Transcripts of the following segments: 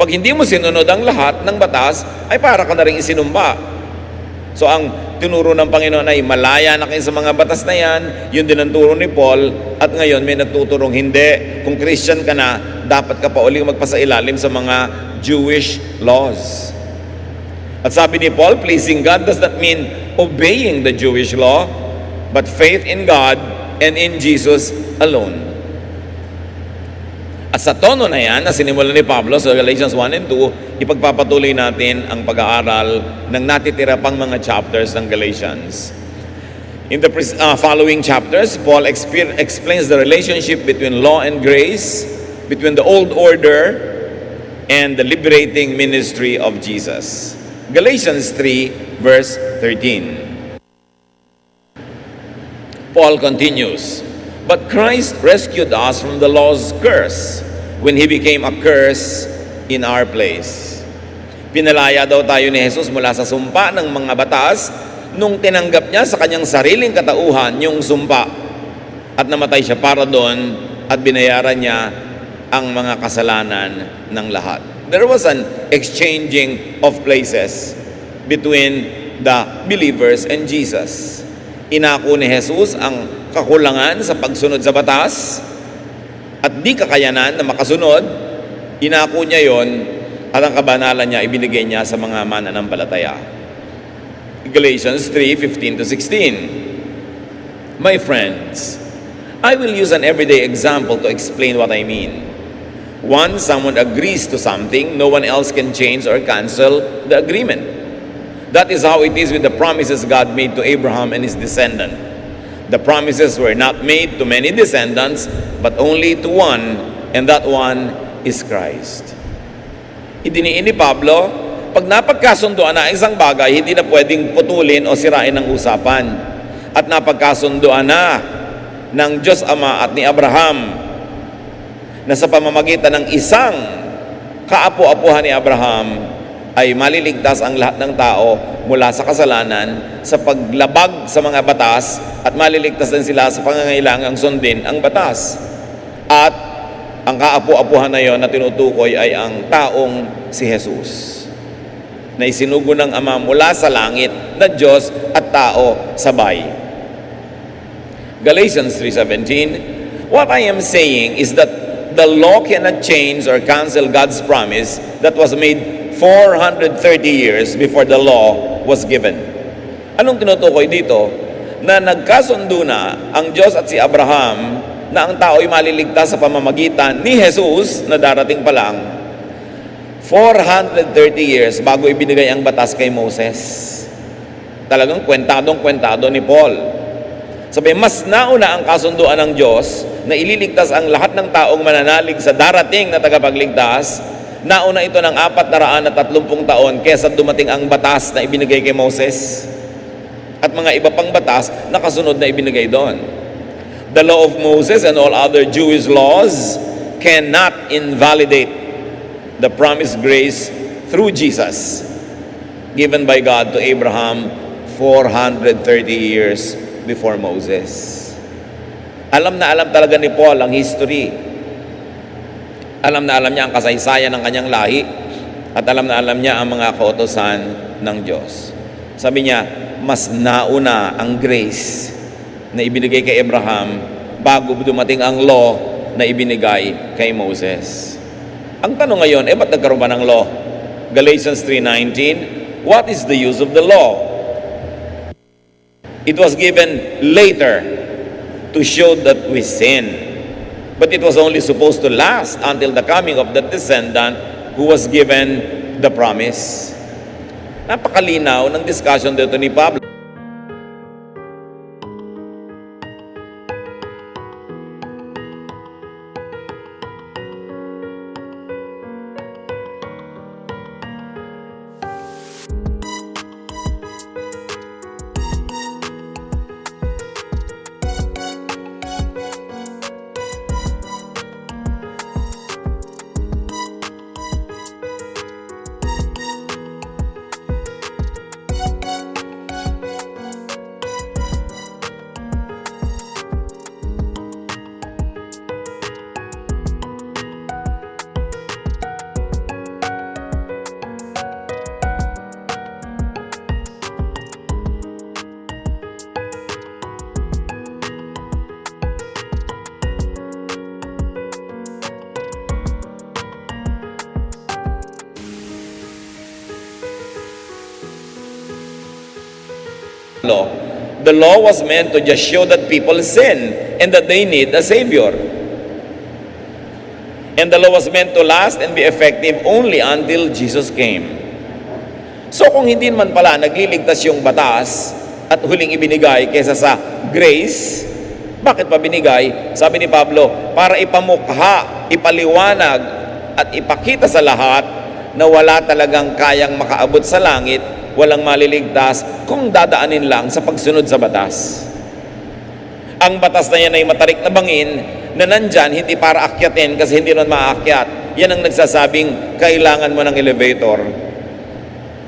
Pag hindi mo sinunod ang lahat ng batas, ay para ka na rin isinumpa. So ang tinuro ng Panginoon ay malaya na kayo sa mga batas na yan. Yun din ang turo ni Paul. At ngayon may nagtuturong hindi. Kung Christian ka na, dapat ka pa uling magpasailalim sa mga Jewish laws. At sabi ni Paul, pleasing God does not mean obeying the Jewish law, but faith in God and in Jesus alone. At sa tono na yan, na sinimulan ni Pablo sa Galatians 1 and 2, ipagpapatuloy natin ang pag-aaral ng natitira pang mga chapters ng Galatians. In the following chapters, Paul explains the relationship between law and grace, between the old order and the liberating ministry of Jesus. Galatians 3, verse 13. Paul continues, but Christ rescued us from the law's curse when He became a curse in our place. Pinalaya daw tayo ni Jesus mula sa sumpa ng mga batas nung tinanggap niya sa kanyang sariling katauhan yung sumpa at namatay siya para doon at binayaran niya ang mga kasalanan ng lahat. There was an exchanging of places between the believers and Jesus. Inako ni Jesus ang kakulangan sa pagsunod sa batas at di kakayanan na makasunod. Inako niya yon at ang kabanalan niya ibinigay niya sa mga mananampalataya. Galatians 3:15-16. My friends, I will use an everyday example to explain what I mean. Once someone agrees to something, no one else can change or cancel the agreement. That is how it is with the promises God made to Abraham and his descendant. The promises were not made to many descendants, but only to one, and that one is Christ. Idiniin ni Pablo, pag napagkasunduan na isang bagay, hindi na pwedeng putulin o sirain ang usapan. At napagkasunduan na ng Diyos Ama at ni Abraham na sa pamamagitan ng isang kaapu-apuhan ni Abraham ay maliligtas ang lahat ng tao mula sa kasalanan sa paglabag sa mga batas at maliligtas din sila sa pangangailangang sundin ang batas. At ang kaapu-apuhan na yon na tinutukoy ay ang taong si Jesus na isinugo ng Ama mula sa langit na Diyos at tao sabay. Galatians 3:17. What I am saying is that the law cannot change or cancel God's promise that was made 430 years before the law was given. Anong tinutukoy dito? Na nagkasundo na ang Diyos at si Abraham na ang tao ay maliligtas sa pamamagitan ni Jesus na darating pa lang 430 years bago ibinigay ang batas kay Moses. Talagang kwentado ni Paul. Sabi, mas nauna ang kasunduan ng Diyos na ililigtas ang lahat ng taong mananalig sa darating na tagapagligtas. Nauna ito ng 430 taon kesa dumating ang batas na ibinigay kay Moses at mga iba pang batas na kasunod na ibinigay doon. The law of Moses and all other Jewish laws cannot invalidate the promised grace through Jesus given by God to Abraham 430 years before Moses. Alam na alam talaga ni Paul ang history. Alam na alam niya ang kasaysayan ng kanyang lahi at alam na alam niya ang mga kautusan ng Diyos. Sabi niya, mas nauna ang grace na ibinigay kay Abraham bago dumating ang law na ibinigay kay Moses. Ang tanong ngayon, ba't nagkaroon ba ng law? Galatians 3:19, what is the use of the law? It was given later to show that we sin. But it was only supposed to last until the coming of the descendant who was given the promise. Napakalinaw ng discussion dito ni Pablo. law. The law was meant to just show that people sin and that they need a Savior. And the law was meant to last and be effective only until Jesus came. So kung hindi man pala nagliligtas yung batas at huling ibinigay kaysa sa grace, bakit pa binigay? Sabi ni Pablo, para ipamukha, ipaliwanag at ipakita sa lahat na wala talagang kayang makaabot sa langit, walang maliligtas kung dadaanin lang sa pagsunod sa batas. Ang batas na yan ay matarik na bangin na nandyan hindi para akyatin kasi hindi naman maakyat. Yan ang nagsasabing kailangan mo ng elevator.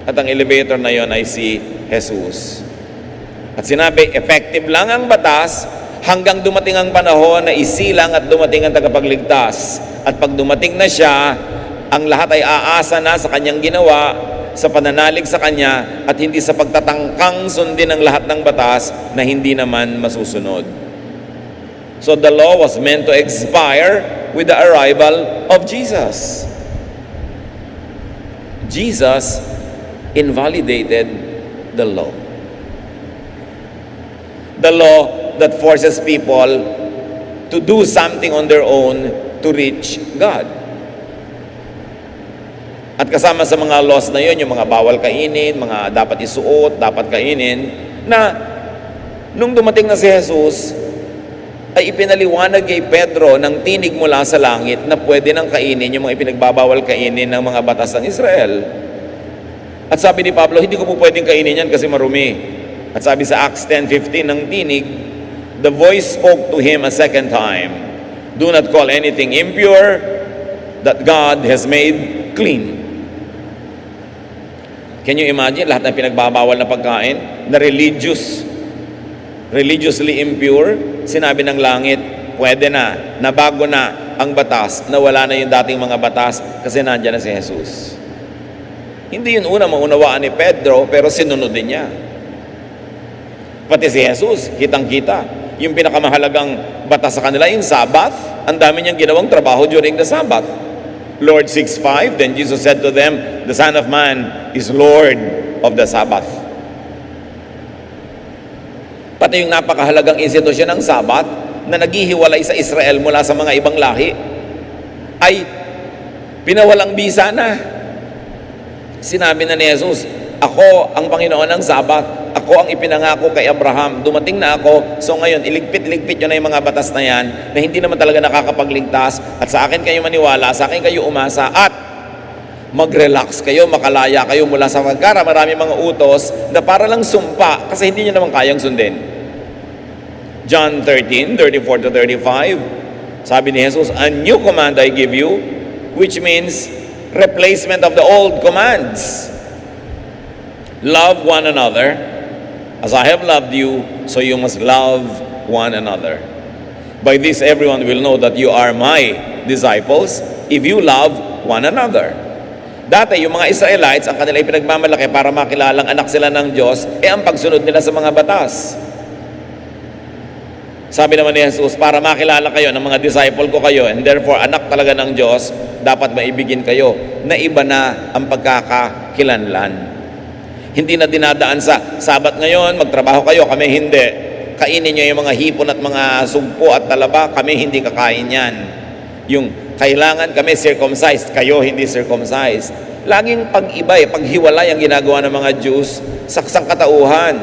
At ang elevator na yon ay si Jesus. At sinabi, effective lang ang batas hanggang dumating ang panahon na isilang at dumating ang tagapagligtas. At pag dumating na siya, ang lahat ay aasa na sa kanyang ginawa, sa pananalig sa kanya, at hindi sa pagtatangkang sundin ang lahat ng batas na hindi naman masusunod. So the law was meant to expire with the arrival of Jesus. Jesus invalidated the law. The law that forces people to do something on their own to reach God. At kasama sa mga laws na yun, yung mga bawal kainin, mga dapat isuot, dapat kainin, na nung dumating na si Jesus, ay ipinaliwanag kay Pedro ng tinig mula sa langit na pwede nang kainin yung mga ipinagbabawal kainin ng mga batas ng Israel. At sabi ni Pablo, hindi ko po pwedeng kainin yan kasi marumi. At sabi sa Acts 10:15 ng tinig, the voice spoke to him a second time, do not call anything impure that God has made clean. Can you imagine lahat ng pinagbabawal na pagkain na religiously impure, sinabi ng langit, pwede na, nabago na ang batas, na wala na yung dating mga batas kasi nandiyan na si Jesus. Hindi yun una maunawaan ni Pedro, pero sinunod din niya. Pati si Jesus, kitang-kita, yung pinakamahalagang batas sa kanila, yung Sabbath, ang dami niyang ginawang trabaho during the Sabbath. Lord 6:5, then Jesus said to them, the Son of Man is Lord of the Sabbath. Pati yung napakahalagang institusyon ng Sabbath na naghihiwalay sa Israel mula sa mga ibang lahi ay pinawalang bisa na. Sinabi na ni Jesus, ako ang Panginoon ng Sabbath, ako ang ipinangako kay Abraham, dumating na ako, so ngayon iligpit-ligpit yun na yung mga batas na yan na hindi naman talaga nakakapagligtas, at sa akin kayo maniwala, sa akin kayo umasa, at mag-relax kayo, makalaya kayo mula sa pagkara marami mga utos na para lang sumpa kasi hindi nyo naman kayang sundin. John 13:34-35, sabi ni Jesus, a new command I give you, which means replacement of the old commands. Love one another as I have loved you, so you must love one another. By this everyone will know that you are my disciples if you love one another. Dati, yung mga Israelites, ang kanila pinagmamalaki para makilalang anak sila ng Diyos, ang pagsunod nila sa mga batas. Sabi naman ni Jesus, para makilala kayo ng mga disciple ko kayo, and therefore anak talaga ng Diyos, dapat maibigin kayo na iba na ang pagkakakilanlan. Hindi na dinadaan sa Sabat ngayon, magtrabaho kayo, kami hindi. Kainin nyo yung mga hipon at mga sugpo at talaba, kami hindi kakain yan. Yung kailangan kami circumcised, kayo hindi circumcised. Laging pag-iba, paghiwalay ang ginagawa ng mga Jews sa sangkatauhan.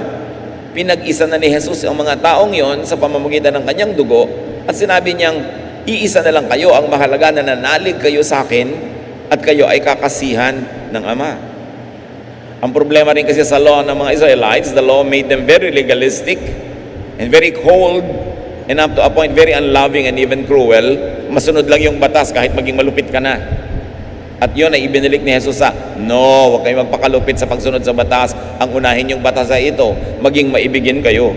Pinag-isa na ni Jesus ang mga taong yon sa pamamagitan ng kanyang dugo, at sinabi niyang, iisa na lang kayo, ang mahalaga na nanalig kayo sa akin at kayo ay kakasihan ng Ama. Ang problema rin kasi sa law ng mga Israelites, the law made them very legalistic and very cold, and up to a point very unloving and even cruel. Masunod lang yung batas kahit maging malupit ka na. At yun ay ibinilik ni Jesus sa, no, huwag kayong magpakalupit sa pagsunod sa batas. Ang unahin yung batas ay ito, maging maibigin kayo,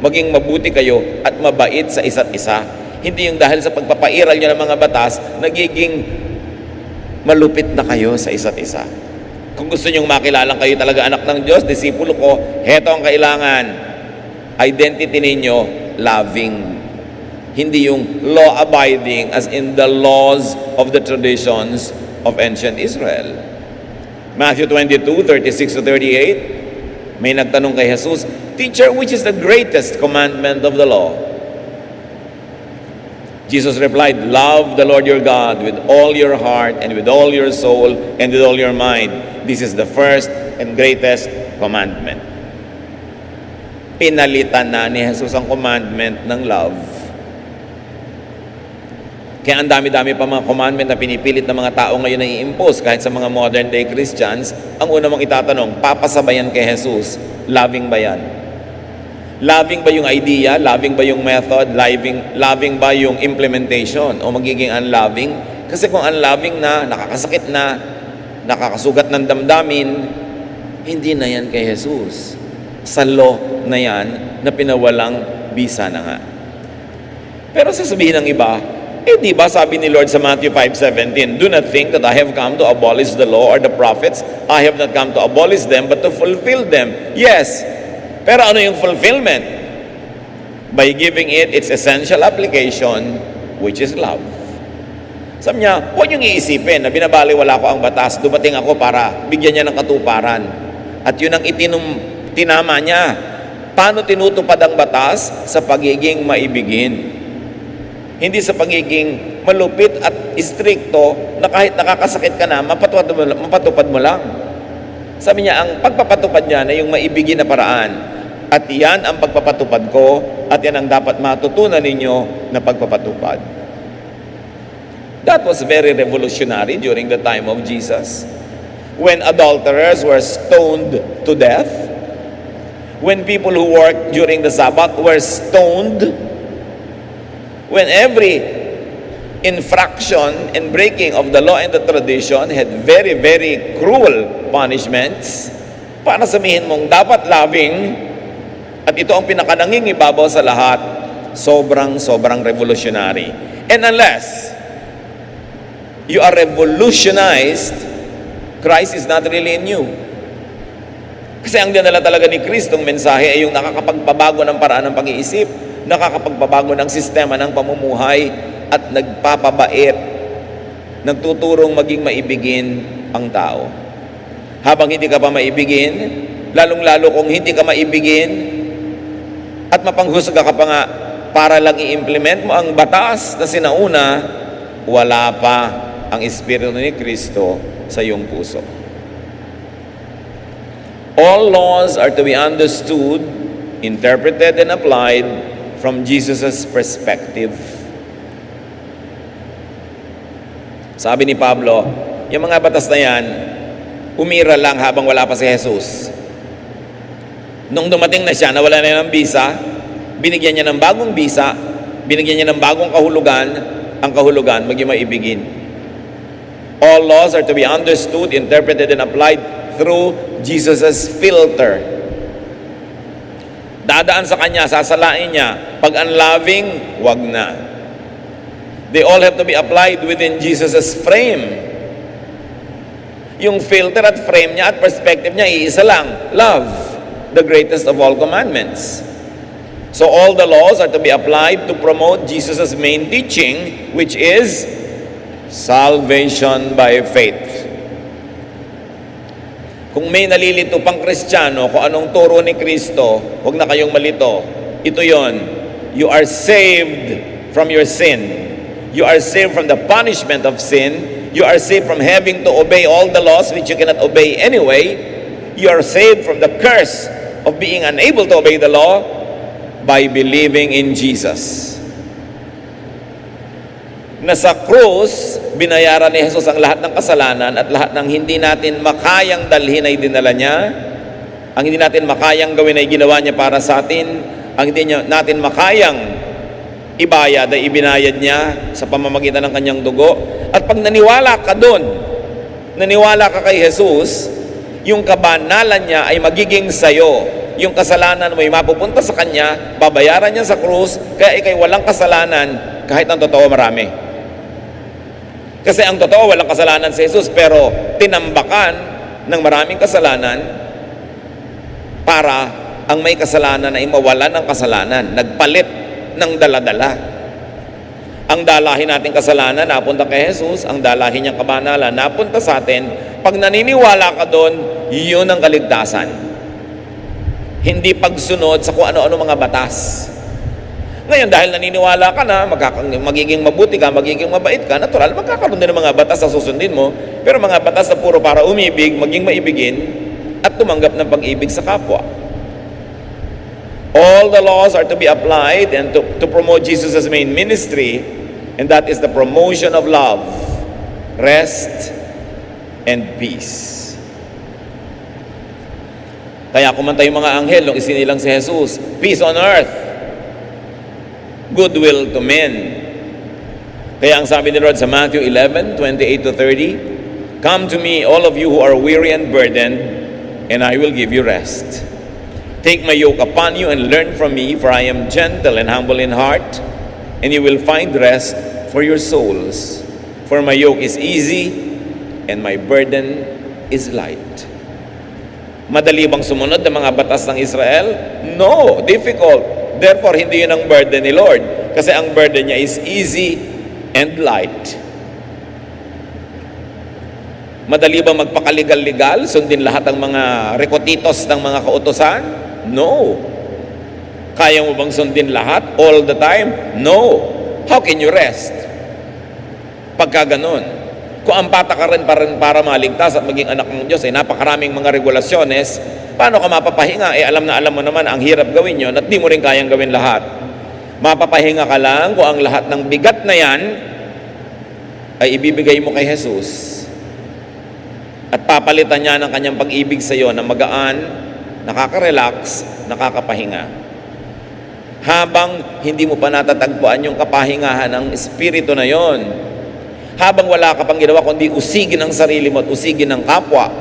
maging mabuti kayo at mabait sa isa't isa. Hindi yung dahil sa pagpapairal nyo ng mga batas, nagiging malupit na kayo sa isa't isa. Kung gusto nyong makilalang kayo talaga anak ng Diyos, disipulo ko, heto ang kailangan. Identity ninyo, loving. Hindi yung law-abiding as in the laws of the traditions of ancient Israel. Matthew 22:36-38, may nagtanong kay Jesus, Teacher, which is the greatest commandment of the law? Jesus replied, love the Lord your God with all your heart and with all your soul and with all your mind. This is the first and greatest commandment. Pinalitan na ni Jesus ang commandment ng love. Kaya ang dami-dami pa mga commandment na pinipilit ng mga tao ngayon na i-impose kahit sa mga modern day Christians. Ang una mong itatanong, papasabayan kay Jesus, loving ba yan? Loving ba yung idea? Loving ba yung method? Loving ba yung implementation? O magiging unloving? Kasi kung unloving na, nakakasakit na, nakakasugat ng damdamin, hindi na yan kay Jesus. Sa law na yan, na pinawalang bisa na nga. Pero sasabihin ng iba, di ba sabi ni Lord sa Matthew 5:17, do not think that I have come to abolish the law or the prophets. I have not come to abolish them, but to fulfill them. Yes, pero ano yung fulfillment? By giving it its essential application, which is love. Sabi niya, huwag niyong iisipin na binabaliwala ko ang batas, dumating ako para bigyan niya ng katuparan. At yun ang tinama niya. Paano tinutupad ang batas? Sa pagiging maibigin. Hindi sa pagiging malupit at istrikto na kahit nakakasakit ka na, mapatupad mo lang. Sabi niya, ang pagpapatupad niya na yung maibigin na paraan. At yan ang pagpapatupad ko at yan ang dapat matutunan ninyo na pagpapatupad. That was very revolutionary during the time of Jesus. When adulterers were stoned to death, when people who worked during the Sabbath were stoned, when every infraction and breaking of the law and the tradition had very, very cruel punishments, para sabihin mong dapat loving, at ito ang pinakanangingibabaw sa lahat, sobrang revolutionary. And unless you are revolutionized, Christ is not really in you. Kasi ang dinala talaga ni Kristong mensahe ay yung nakakapagpabago ng paraan ng pag-iisip, nakakapagpabago ng sistema ng pamumuhay, at nagpapabait, nagtuturong maging maibigin ang tao. Habang hindi ka pa maibigin, lalong-lalo kung hindi ka maibigin, at mapanghusga ka pa nga para lang i-implement mo ang batas na sinauna, wala pa ang Espiritu ni Kristo sa iyong puso. All laws are to be understood, interpreted, and applied from Jesus' perspective. Sabi ni Pablo, yung mga batas na yan, umira lang habang wala pa si Jesus. Nung dumating na siya, nawala na ng bisa, binigyan niya ng bagong bisa, binigyan niya ng bagong kahulugan, ang kahulugan, maging maibigin. All laws are to be understood, interpreted, and applied through Jesus' filter. Dadaan sa kanya, sasalain niya. Pag unloving, wag na. They all have to be applied within Jesus' frame. Yung filter at frame niya at perspective niya, iisa lang, love. The greatest of all commandments. So all the laws are to be applied to promote Jesus' main teaching, which is salvation by faith. Kung may nalilito pang Kristiyano kung anong turo ni Kristo, huwag na kayong malito. Ito yon. You are saved from your sin. You are saved from the punishment of sin. You are saved from having to obey all the laws which you cannot obey anyway. You are saved from the curse of being unable to obey the law by believing in Jesus. Na sa krus, binayaran ni Jesus ang lahat ng kasalanan at lahat ng hindi natin makayang dalhin ay dinala niya. Ang hindi natin makayang gawin ay ginawa niya para sa atin. Ang hindi natin makayang ibayad ay ibinayad niya sa pamamagitan ng kanyang dugo. At pag naniwala ka doon, naniwala ka kay Jesus, yung kabanalan niya ay magiging sayo. Yung kasalanan mo ay mapupunta sa kanya, babayaran niya sa krus, kaya ikay walang kasalanan kahit ang totoo marami. Kasi ang totoo walang kasalanan si Jesus, pero tinambakan ng maraming kasalanan para ang may kasalanan ay mawalan ng kasalanan, nagpalit ng dala-dala. Ang dalahin nating kasalanan napunta kay Jesus, ang dalahin niyang kabanalan napunta sa atin. Pag naniniwala ka doon, yun ang kaligtasan. Hindi pagsunod sa kung ano-ano mga batas. Ngayon, dahil naniniwala ka na magiging mabuti ka, magiging mabait ka, natural, magkakaroon din ng mga batas na susundin mo, pero mga batas na puro para umibig, maging maibigin, at tumanggap ng pag-ibig sa kapwa. All the laws are to be applied and to promote Jesus' main ministry, and that is the promotion of love, rest, and peace. Kaya kumanta yung mga anghel nung isinilang si Jesus, peace on earth, goodwill to men. Kaya ang sabi ni Lord sa Matthew 11:28-30, come to me, all of you who are weary and burdened, and I will give you rest. Take my yoke upon you and learn from me, for I am gentle and humble in heart, and you will find rest for your souls. For my yoke is easy, and my burden is light. Madali bang sumunod ng mga batas ng Israel? No, difficult. Therefore, hindi yun ang burden ni Lord. Kasi ang burden niya is easy and light. Madali bang magpakaligal-ligal? Sundin lahat ng mga rekotitos ng mga kautosan? No. Kaya mo bang sundin lahat all the time? No. How can you rest? Pagka ganun. Kung ang patakaran pa rin para maligtas at maging anak ng Diyos ay napakaraming mga regulasyones, paano ka mapapahinga? Alam na alam mo naman ang hirap gawin yun at di mo rin kayang gawin lahat. Mapapahinga ka lang kung ang lahat ng bigat na yan ay ibibigay mo kay Jesus. At papalitan niya ng kanyang pag-ibig sa iyo na magaan, nakaka-relax, nakakapahinga. Habang hindi mo pa natatagpuan yung kapahingahan ng espiritu na yon, habang wala ka pang ginawa kundi usigin ang sarili mo at usigin ang kapwa,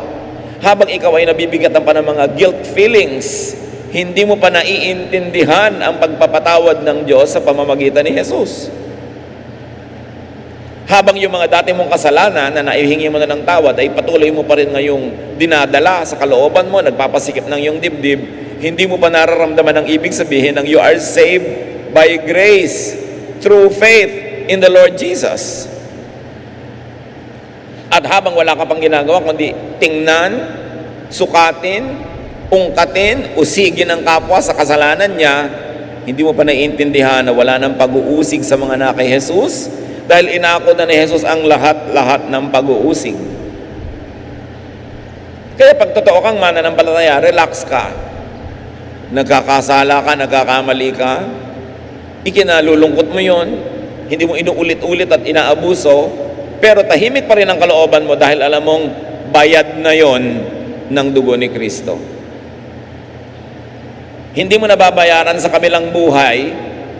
habang ikaw ay nabibigatan pa ng mga guilt feelings, hindi mo pa naiintindihan ang pagpapatawad ng Diyos sa pamamagitan ni Jesus. Habang yung mga dati mong kasalanan na naihingi mo na ng tawad ay patuloy mo pa rin ngayong dinadala sa kalooban mo, nagpapasikip ng iyong dibdib, hindi mo pa nararamdaman ang ibig sabihin ng you are saved by grace through faith in the Lord Jesus. At habang wala ka pang ginagawa kundi tingnan, sukatin, ungkatin, usigin ang kapwa sa kasalanan niya, hindi mo pa naiintindihan na wala nang pag-uusig sa mga na kay Jesus dahil inako na ni Jesus ang lahat-lahat ng pag-uusig. Kaya pag totoo kang mananampalataya, relax ka. Nagkakasala ka, nagkakamali ka, ikinalulungkot mo yon, hindi mo inuulit-ulit at inaabuso, pero tahimik pa rin ang kalooban mo dahil alam mong bayad na yon ng dugo ni Kristo. Hindi mo nababayaran sa kabilang buhay,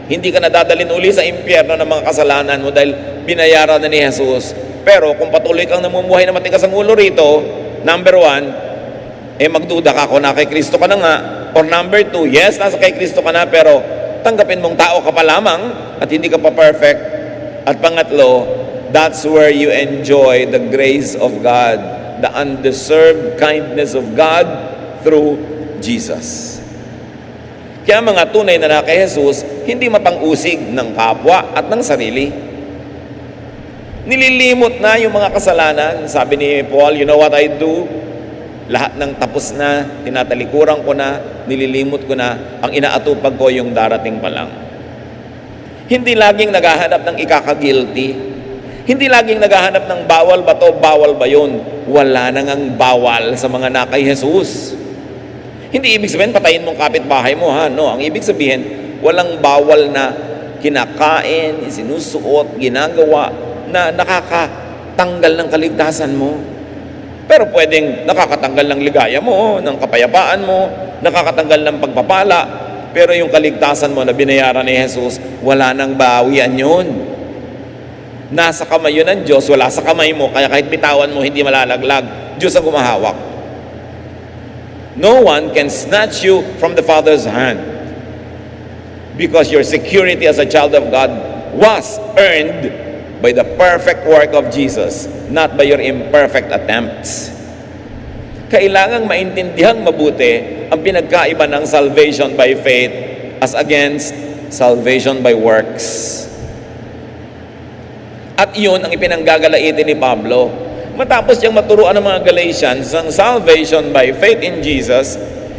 hindi ka nadadalhin uli sa impyerno ng mga kasalanan mo dahil binayaran na ni Jesus. Pero kung patuloy kang namumuhay na matigas ang ulo rito, number 1, magduda ka kung na kay Kristo ka na nga. Or number 2, yes, nasa kay Kristo ka na, pero tanggapin mong tao ka pa lamang at hindi ka pa perfect. At pangatlo, that's where you enjoy the grace of God, the undeserved kindness of God through Jesus. Kaya mga tunay na kay Jesus, hindi mapang-usig ng kapwa at ng sarili. Nililimot na yung mga kasalanan. Sabi ni Paul, you know what I do? Lahat ng tapos na, tinatalikuran ko na, nililimot ko na, ang inaatupag ko yung darating pa lang. Hindi laging naghahanap ng ikaka-guilty. Hindi laging naghahanap ng bawal ba to, bawal ba yun. Wala nang bawal sa mga nakay Jesus. Hindi ibig sabihin patayin mong kapitbahay mo, ha? No, ang ibig sabihin, walang bawal na kinakain, isinusuot, ginagawa na nakakatanggal ng kaligtasan mo. Pero pwedeng nakakatanggal ng ligaya mo, ng kapayapaan mo, nakakatanggal ng pagpapala. Pero yung kaligtasan mo na binayaran ni Jesus, wala nang bawian yun. Nasa kamay yun ng Diyos, wala sa kamay mo, kaya kahit bitawan mo, hindi malalaglag. Diyos ang gumahawak. No one can snatch you from the Father's hand because your security as a child of God was earned by the perfect work of Jesus, not by your imperfect attempts. Kailangang maintindihan mabuti ang pinagkaiba ng salvation by faith as against salvation by works. At iyon ang ipinanggagalaitin ni Pablo. Matapos niyang maturuan ng mga Galatians ng salvation by faith in Jesus,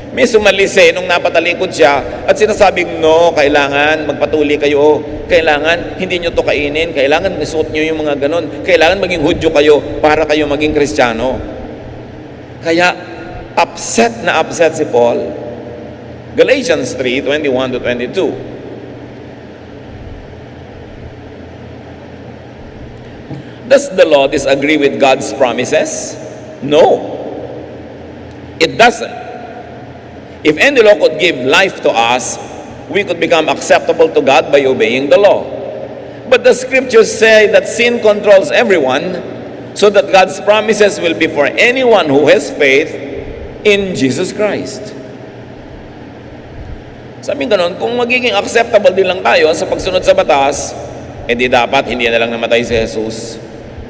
May sumalisi nung napatalikod siya at sinasabing, no, kailangan magpatuli kayo, kailangan hindi nyo to kainin, kailangan isuot nyo yung mga ganon, kailangan maging Hudyo kayo para kayo maging Kristiyano. Kaya upset na upset si Paul. Galatians 3:21-22. Does the law disagree with God's promises? No, it doesn't. If any law could give life to us, we could become acceptable to God by obeying the law. But the scriptures say that sin controls everyone, so that God's promises will be for anyone who has faith in Jesus Christ. Sabi ganun, kung magiging acceptable din lang tayo sa pagsunod sa batas, di dapat hindi na lang namatay si Jesus.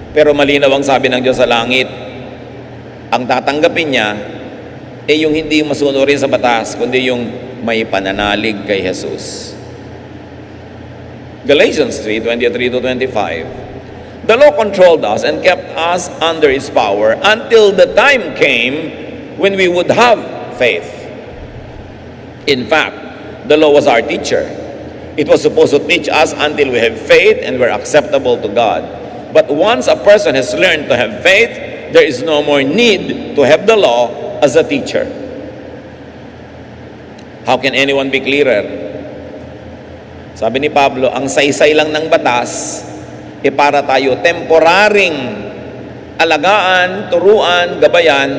Pero malinaw ang sabi ng Diyos sa langit, ang tatanggapin niya yung hindi masunurin sa batas, kundi yung may pananalig kay Jesus. Galatians 3:23-25. The law controlled us and kept us under its power until the time came when we would have faith. In fact, the law was our teacher. It was supposed to teach us until we have faith and we're acceptable to God. But once a person has learned to have faith, there is no more need to have the law as a teacher. How can anyone be clearer? Sabi ni Pablo, ang saysay lang ng batas, para tayo temporaring alagaan, turuan, gabayan,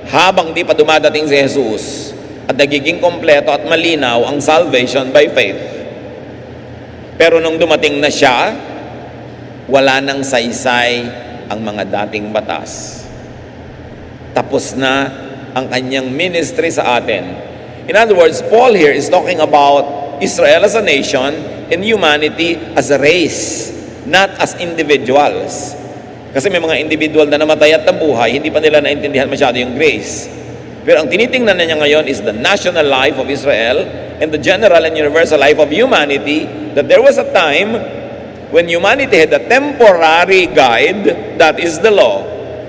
habang di pa dumadating si Jesus at nagiging kompleto at malinaw ang salvation by faith. Pero nung dumating na siya, wala nang saysay ang mga dating batas. Tapos na ang kanyang ministry sa atin. In other words, Paul here is talking about Israel as a nation and humanity as a race, not as individuals. Kasi may mga individual na namatay at nabuhay, hindi pa nila naintindihan masyado yung grace. Pero ang tinitingnan na niya ngayon is the national life of Israel and the general and universal life of humanity, that there was a time when humanity had a temporary guide, that is the law.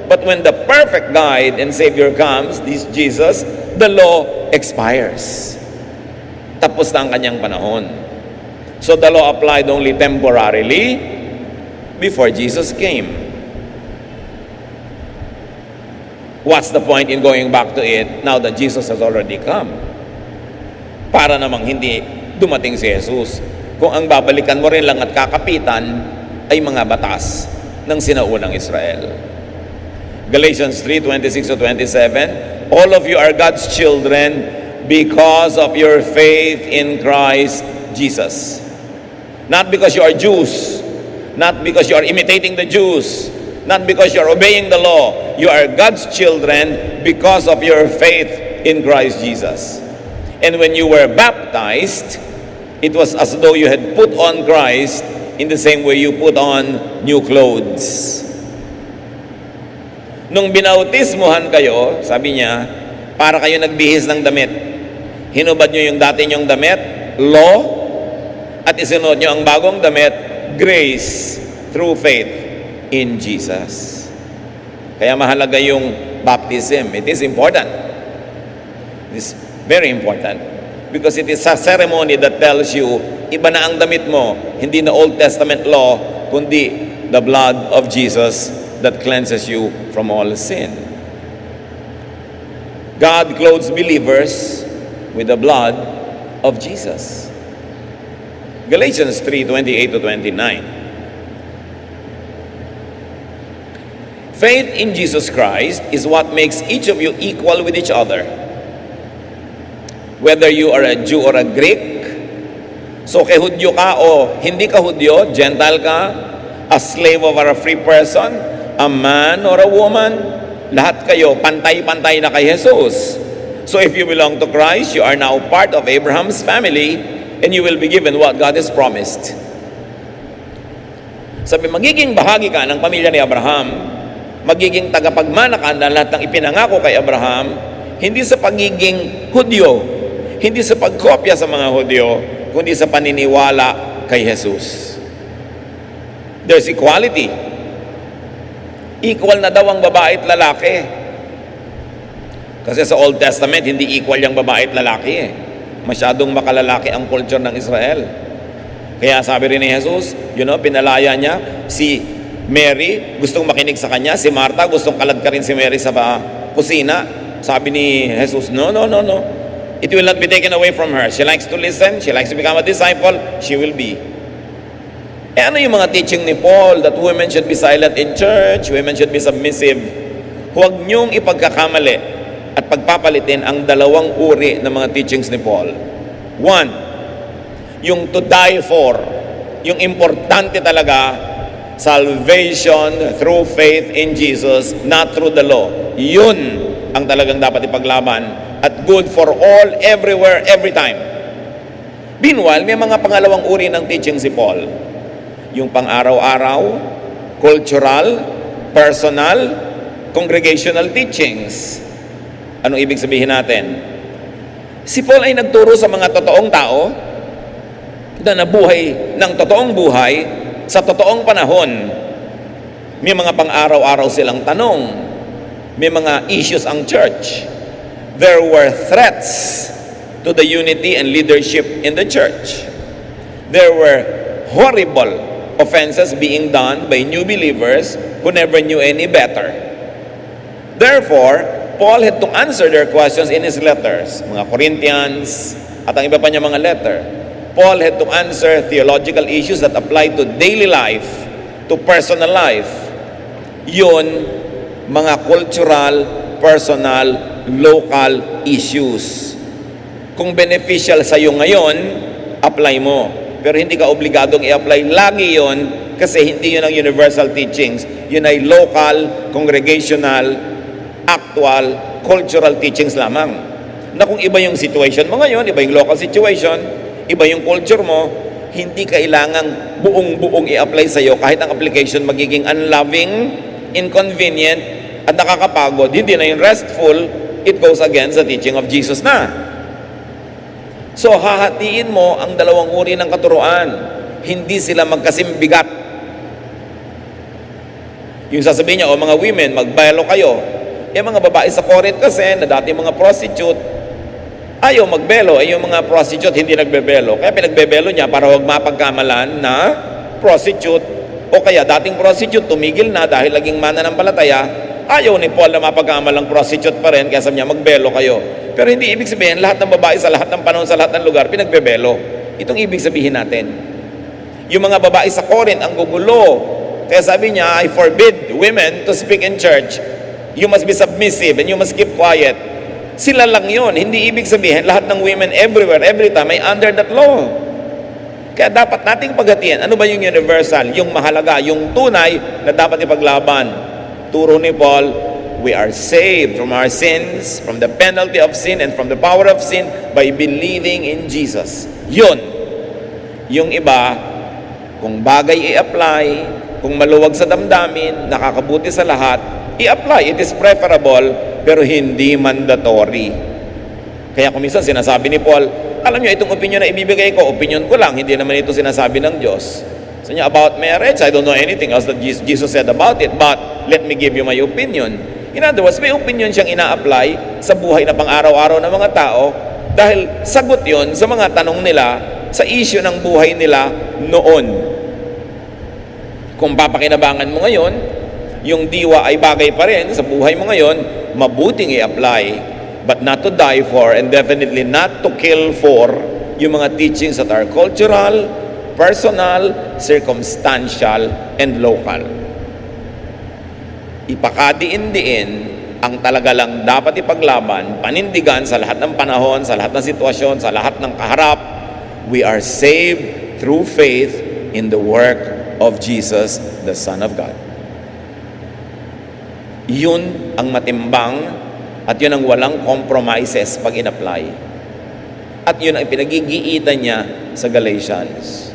But when the perfect guide and Savior comes, this Jesus, the law expires. Tapos na ang kanyang panahon. So the law applied only temporarily before Jesus came. What's the point in going back to it now that Jesus has already come? Para namang hindi dumating si Jesus. Kung ang babalikan mo rin lang at kakapitan ay mga batas ng sinaunang Israel. Galatians 3:26-27, all of you are God's children because of your faith in Christ Jesus. Not because you are Jews, not because you are imitating the Jews, not because you are obeying the law. You are God's children because of your faith in Christ Jesus. And when you were baptized, it was as though you had put on Christ in the same way you put on new clothes. Nung binautismuhan kayo, sabi niya, para kayo nagbihis ng damit. Hinubad nyo yung dati nyong damit, law, at isunod nyo ang bagong damit, grace, through faith in Jesus. Kaya mahalaga yung baptism. It is important. It is very important. Because it is a ceremony that tells you, iba na ang damit mo, hindi na Old Testament law, kundi the blood of Jesus that cleanses you from all sin. God clothes believers with the blood of Jesus. Galatians 3:28-29. Faith in Jesus Christ is what makes each of you equal with each other. Whether you are a Jew or a Greek, so kay Hudyo ka o hindi ka Hudyo, Gentile ka, a slave or a free person, a man or a woman, lahat kayo pantay-pantay na kay Jesus. So if you belong to Christ, you are now part of Abraham's family and you will be given what God has promised. Sabi, magiging bahagi ka ng pamilya ni Abraham, magiging tagapagmana ka na lahat ng ipinangako kay Abraham, hindi sa pagiging Hudyo, hindi sa pagkopya sa mga Hudyo, kundi sa paniniwala kay Jesus. There's equality. Equal na daw ang babae at lalaki. Kasi sa Old Testament, hindi equal yung babae at lalaki eh. Masyadong makalalaki ang culture ng Israel. Kaya sabi rin ni Jesus, pinalaya niya si Mary, gustong makinig sa kanya. Si Martha, gustong kalad ka rin si Mary sa kusina. Sabi ni Jesus, no. It will not be taken away from her. She likes to listen. She likes to become a disciple. She will be. Ano yung mga teaching ni Paul that women should be silent in church, women should be submissive? Huwag niyong ipagkakamali at pagpapalitin ang dalawang uri ng mga teachings ni Paul. One, yung to die for, yung importante talaga, salvation through faith in Jesus, not through the law. Yun ang talagang dapat ipaglaban at good for all, everywhere, every time. Meanwhile, may mga pangalawang uri ng teaching si Paul. Yung pang-araw-araw, cultural, personal, congregational teachings. Anong ibig sabihin natin? Si Paul ay nagturo sa mga totoong tao na nabuhay ng totoong buhay sa totoong panahon. May mga pang-araw-araw silang tanong. May mga issues ang church. There were threats to the unity and leadership in the church. There were horrible offenses being done by new believers who never knew any better. Therefore, Paul had to answer their questions in his letters, mga Corinthians, at ang iba pa niya mga letter. Paul had to answer theological issues that apply to daily life, to personal life. Yun, mga cultural, personal, local issues. Kung beneficial sa iyo ngayon, apply mo. Pero hindi ka obligadong i-apply lagi yon kasi hindi yun ang universal teachings. Yun ay local, congregational, actual, cultural teachings lamang. Na kung iba yung situation mo ngayon, iba yung local situation, iba yung culture mo, hindi kailangang buong-buong i-apply sa iyo kahit ang application magiging unloving, inconvenient, at nakakapagod, hindi na yung restful, it goes against the teaching of Jesus na. So, hahatiin mo ang dalawang uri ng katuruan. Hindi sila magkasimbigat. Yung sasabihin niya, mga women, magbelo kayo. Mga babae sa Corinth kasi, na dati mga prostitute, ayaw magbelo. Yung mga prostitute, hindi nagbebelo. Kaya pinagbebelo niya para huwag mapagkamalan na prostitute. O kaya, dating prostitute, tumigil na dahil laging mananampalataya. Ayaw ni Paul na mapagkamalang prostitute pa rin, kaya sabi niya, magbelo kayo. Pero hindi ibig sabihin, lahat ng babae sa lahat ng panahon, sa lahat ng lugar, pinagbebelo. Itong ibig sabihin natin. Yung mga babae sa Corinth, ang gugulo. Kaya sabi niya, I forbid women to speak in church. You must be submissive and you must keep quiet. Sila lang yun. Hindi ibig sabihin, lahat ng women everywhere, every time, ay under that law. Kaya dapat nating paghatian. Ano ba yung universal? Yung mahalaga, yung tunay na dapat ipaglaban. Turo ni Paul, we are saved from our sins, from the penalty of sin, and from the power of sin by believing in Jesus. Yun. Yung iba, kung bagay i-apply, kung maluwag sa damdamin, nakakabuti sa lahat, i-apply. It is preferable, pero hindi mandatory. Kaya kung minsan sinasabi ni Paul, alam nyo, itong opinion na ibibigay ko, opinion ko lang, hindi naman ito sinasabi ng Diyos. So niya, about marriage, I don't know anything else that Jesus said about it, but let me give you my opinion. In other words, may opinion siyang ina-apply sa buhay na pang-araw-araw ng mga tao dahil sagot yon sa mga tanong nila sa issue ng buhay nila noon. Kung papakinabangan mo ngayon, yung diwa ay bagay pa rin sa buhay mo ngayon, mabuting i-apply, but not to die for, and definitely not to kill for yung mga teachings that are cultural, personal, circumstantial, and local. Ipakadiin-diin ang talaga lang dapat ipaglaban, panindigan sa lahat ng panahon, sa lahat ng sitwasyon, sa lahat ng kaharap. We are saved through faith in the work of Jesus, the Son of God. Yun ang matimbang at yun ang walang compromises pag in-apply. At yun ang pinagigiitan niya sa Galatians.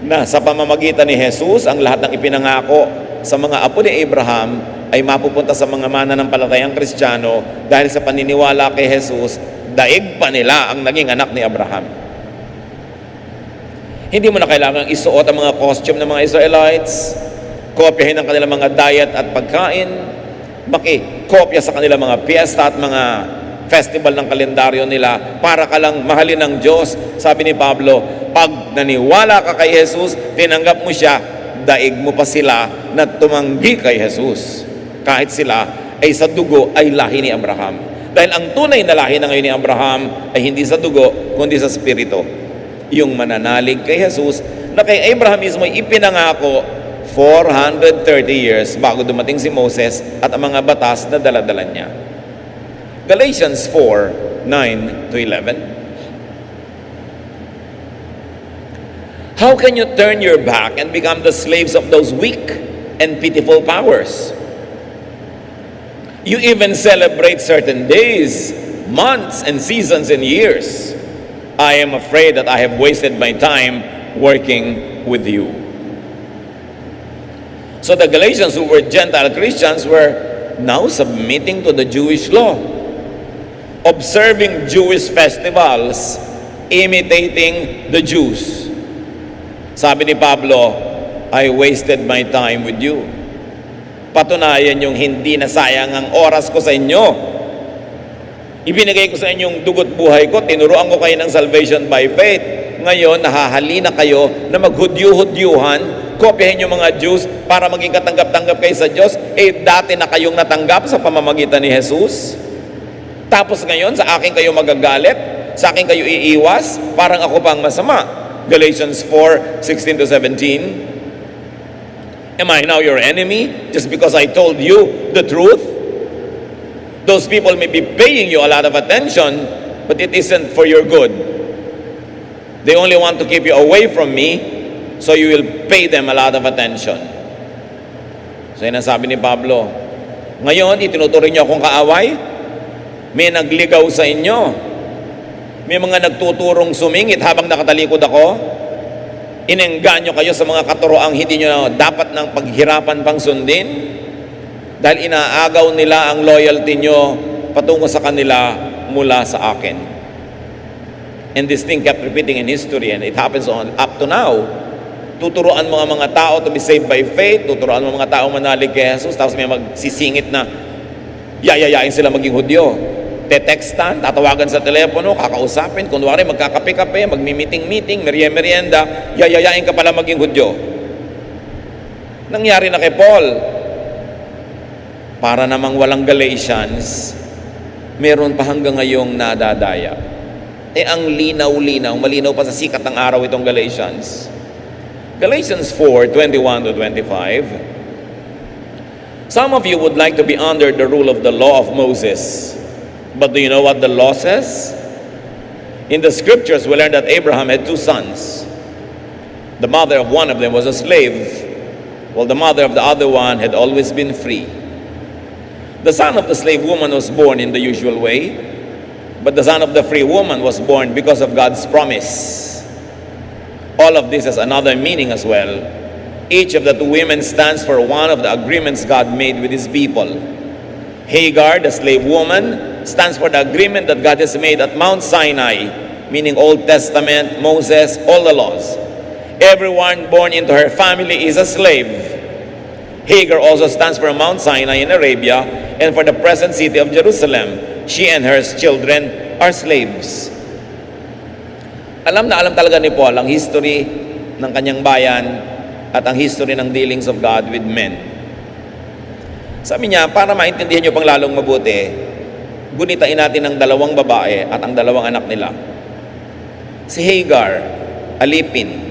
Na sa pamamagitan ni Jesus, ang lahat ng ipinangako sa mga apo ni Abraham ay mapupunta sa mga mananampalatayang Kristiyano dahil sa paniniwala kay Jesus, daig pa nila ang naging anak ni Abraham. Hindi mo na kailangang isuot ang mga costume ng mga Israelites, kopyahin ang kanilang mga diet at pagkain, makikopya sa kanila mga piyesta at mga festival ng kalendaryo nila para ka lang mahalin ng Diyos. Sabi ni Pablo, pag naniwala ka kay Jesus, tinanggap mo siya, daig mo pa sila na tumanggi kay Jesus. Kahit sila ay sa dugo ay lahi ni Abraham. Dahil ang tunay na lahi na ngayon ni Abraham ay hindi sa dugo, kundi sa spirito. Yung mananalig kay Jesus na kay Abraham mismo ay ipinangako 430 years bago dumating si Moses at ang mga batas na daladala niya. Galatians 4:9 to 11. How can you turn your back and become the slaves of those weak and pitiful powers? You even celebrate certain days, months, and seasons and years. I am afraid that I have wasted my time working with you. So the Galatians, who were Gentile Christians, were now submitting to the Jewish law, observing Jewish festivals, imitating the Jews. Sabi ni Pablo, I wasted my time with you. Patunayan yung hindi nasayang ang oras ko sa inyo. Ibinigay ko sa inyong dugo't buhay ko, tinuruan ko kayo ng salvation by faith. Ngayon, nahahalina kayo na maghudyo-hudyuhan, kopyahin yung mga Jews para maging katanggap-tanggap kayo sa Diyos. Dati na kayong natanggap sa pamamagitan ni Jesus. Tapos ngayon, sa akin kayo magagalit, sa akin kayo iiwas, parang ako pang masama. Galatians 4:16 to 17. Am I now your enemy just because I told you the truth? Those people may be paying you a lot of attention, but it isn't for your good. They only want to keep you away from me, so you will pay them a lot of attention. So yun ang sabi ni Pablo. Ngayon, itinuturing niyo akong kaaway? May nagligaw sa inyo. May mga nagtuturong sumingit habang nakatalikod ako. Inengganyo kayo sa mga katuroang hindi nyo dapat ng paghirapan pang sundin. Dahil inaagaw nila ang loyalty nyo patungo sa kanila mula sa akin. And this thing kept repeating in history, and it happens up to now. Tuturuan mo ang mga tao to be saved by faith, tuturuan mo ang mga tao manalig kay Jesus, tapos may magsisingit na yayayain sila maging Hudyo. Tetextan, tatawagan sa telepono, kakausapin, kunwari magkakape-kape, magmi-meeting-meeting, merienda, yayayain ka pala maging Hudyo. Nangyari na kay Paul. Para namang walang Galatians, meron pa hanggang ngayong nadadaya. Ang linaw-linaw, malinaw pa sa sikat ng araw itong Galatians. Galatians 4:21 to 25. Some of you would like to be under the rule of the law of Moses. But do you know what the law says? In the scriptures, we learn that Abraham had two sons. The mother of one of them was a slave, while the mother of the other one had always been free. The son of the slave woman was born in the usual way, but the son of the free woman was born because of God's promise. All of this has another meaning as well. Each of the two women stands for one of the agreements God made with his people. Hagar, the slave woman, stands for the agreement that God has made at Mount Sinai, meaning Old Testament, Moses, all the laws. Everyone born into her family is a slave. Hagar also stands for Mount Sinai in Arabia and for the present city of Jerusalem. She and her children are slaves. Alam na alam talaga ni Paul ang history ng kanyang bayan at ang history ng dealings of God with men. Sabi niya, para maintindihan niyo pang lalong mabuti, gunitain natin ang dalawang babae at ang dalawang anak nila. Si Hagar, alipin.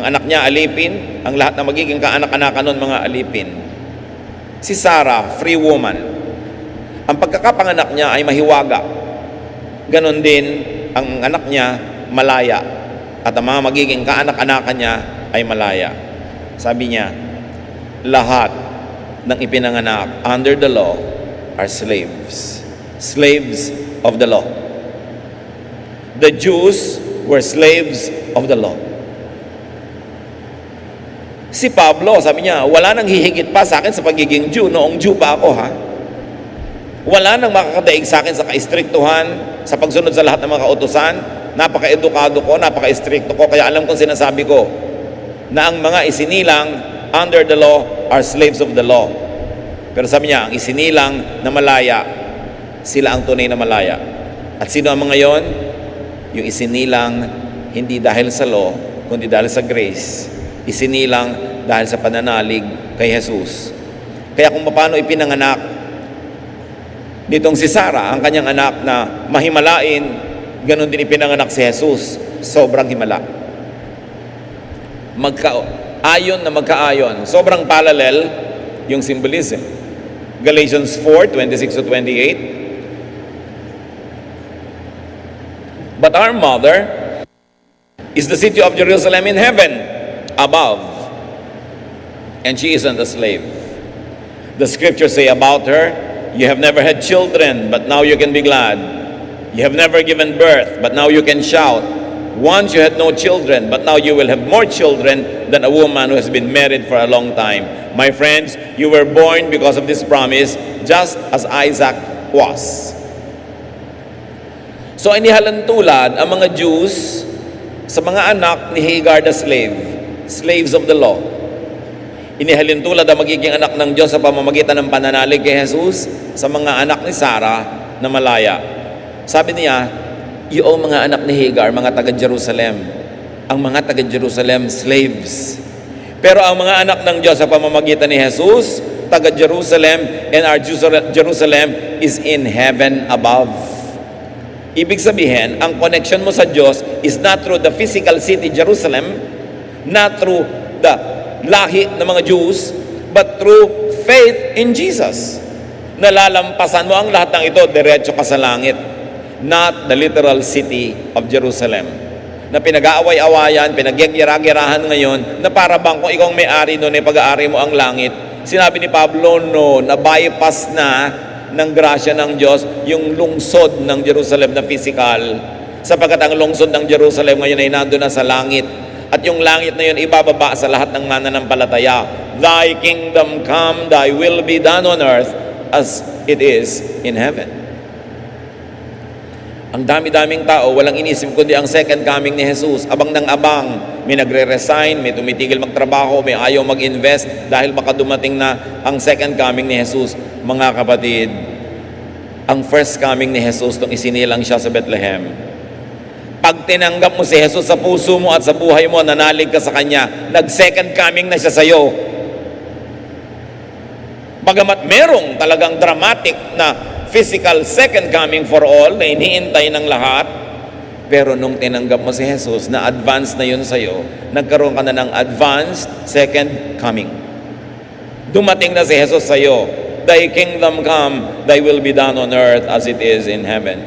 Ang anak niya alipin, ang lahat na magiging kaanak-anakan nun mga alipin. Si Sarah, free woman. Ang pagkakapanganak niya ay mahiwaga. Ganon din ang anak niya malaya. At ang mga magiging kaanak-anakan niya ay malaya. Sabi niya, lahat ng ipinanganak under the law are slaves. Slaves of the law. The Jews were slaves of the law. Si Pablo, sabi niya, wala nang hihigit pa sa akin sa pagiging Jew. Noong Jew pa ako, ha? Wala nang makakadaig sa akin sa kaistriktuhan, sa pagsunod sa lahat ng mga kautusan. Napaka-edukado ko, napaka-istrikto ko, kaya alam kong sinasabi ko na ang mga isinilang under the law are slaves of the law. Pero sabi niya, ang isinilang na malaya, sila ang tunay na malaya. At sino ang mga yon? Yung isinilang hindi dahil sa law, kundi dahil sa grace. Isinilang dahil sa pananalig kay Jesus. Kaya kung paano ipinanganak nitong si Sarah, ang kanyang anak na mahimalain, ganon din ipinanganak si Jesus. Sobrang himala. Magkaayon na magkaayon. Sobrang parallel yung symbolism. Galatians 4:26-28. But our mother is the city of Jerusalem in heaven, above. And she isn't a slave. The scriptures say about her, you have never had children, but now you can be glad. You have never given birth, but now you can shout. Once you had no children, but now you will have more children than a woman who has been married for a long time. My friends, you were born because of this promise, just as Isaac was. So inihalantulad ang mga Jews sa mga anak ni Hagar the slave, slaves of the law. Inihalintulad ang magiging anak ng Diyos sa pamamagitan ng pananalig kay Jesus sa mga anak ni Sarah na malaya. Sabi niya, yung mga anak ni Hagar, mga taga-Jerusalem, ang mga taga-Jerusalem, slaves. Pero ang mga anak ng Diyos sa pamamagitan ni Jesus, taga-Jerusalem, and our Jerusalem is in heaven above. Ibig sabihin, ang connection mo sa Diyos is not through the physical city Jerusalem, not through the lahi ng mga Jews, but through faith in Jesus. Nalalampasan mo ang lahat ng ito, diretso ka sa langit. Not the literal city of Jerusalem, na pinag-aaway-awayan, pinag-girahan ngayon, na para bang kung ikaw may-ari noon, ay pag-aari mo ang langit. Sinabi ni Pablo, no, na-bypass na ng grasya ng Diyos yung lungsod ng Jerusalem na physical, sapagkat ang lungsod ng Jerusalem ngayon ay nandun na sa langit, at yung langit na yun ibababa sa lahat ng mananampalataya. Thy kingdom come, thy will be done on earth as it is in heaven. Ang dami-daming tao, walang inisip kundi ang second coming ni Jesus. Abang ng abang, may nagre-resign, may tumitigil magtrabaho, may ayaw mag-invest dahil baka dumating na ang second coming ni Jesus. Mga kapatid, ang first coming ni Jesus nung isinilang siya sa Bethlehem. Pag tinanggap mo si Jesus sa puso mo at sa buhay mo, nanalig ka sa Kanya, nag-second coming na siya sa iyo. Bagamat merong talagang dramatic na physical second coming for all na iniintay ng lahat, pero nung tinanggap mo si Jesus, na advance na yun sa'yo, nagkaroon ka na ng advanced second coming. Dumating na si Jesus sa'yo, thy kingdom come, thy will be done on earth as it is in heaven.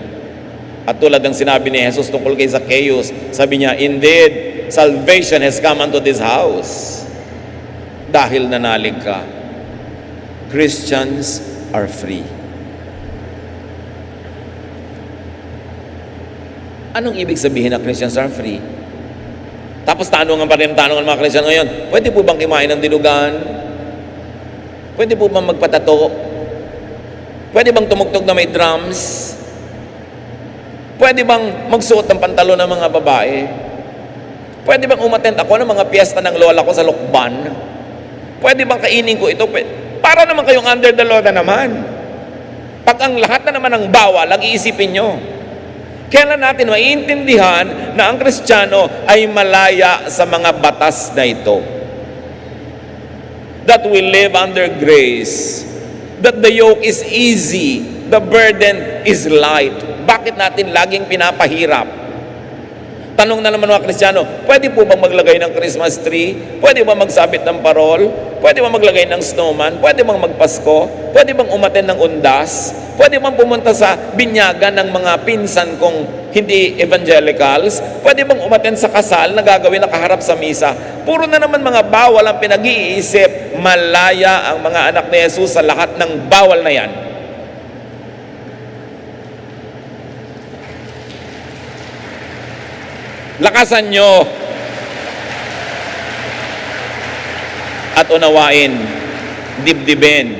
At tulad ng sinabi ni Jesus tungkol kay Zacchaeus, sabi niya, indeed, salvation has come unto this house. Dahil nanalig ka. Christians are free. Anong ibig sabihin na Christians are free? Tapos tanungan pa rin ng mga Christian ngayon, pwede po bang kumain ng dilugan? Pwede po bang magpatato? Pwede bang tumugtog na may drums? Pwede bang magsuot ng pantalon ng mga babae? Pwede bang umattend ako ng mga piyesta ng lola ko sa Lokban? Pwede bang kainin ko ito? Para naman kayong under the law na naman. Pag ang lahat na naman ng bawal, ang iisipin nyo. Kailan natin maiintindihan na ang Kristiyano ay malaya sa mga batas na ito? That we live under grace. That the yoke is easy. The burden is light. Bakit natin laging pinapahirap? Tanong na naman mga Kristiyano, pwede po bang maglagay ng Christmas tree? Pwede ba magsabit ng parol? Pwede ba maglagay ng snowman? Pwede bang magpasko? Pwede bang umaten ng undas? Pwede bang pumunta sa binyagan ng mga pinsan kong hindi evangelicals? Pwede bang umaten sa kasal na gagawin nakaharap sa misa? Puro na naman mga bawal ang pinag-iisip. Malaya ang mga anak ni Jesus sa lahat ng bawal na yan. Lakasan nyo at unawain, dibdibin.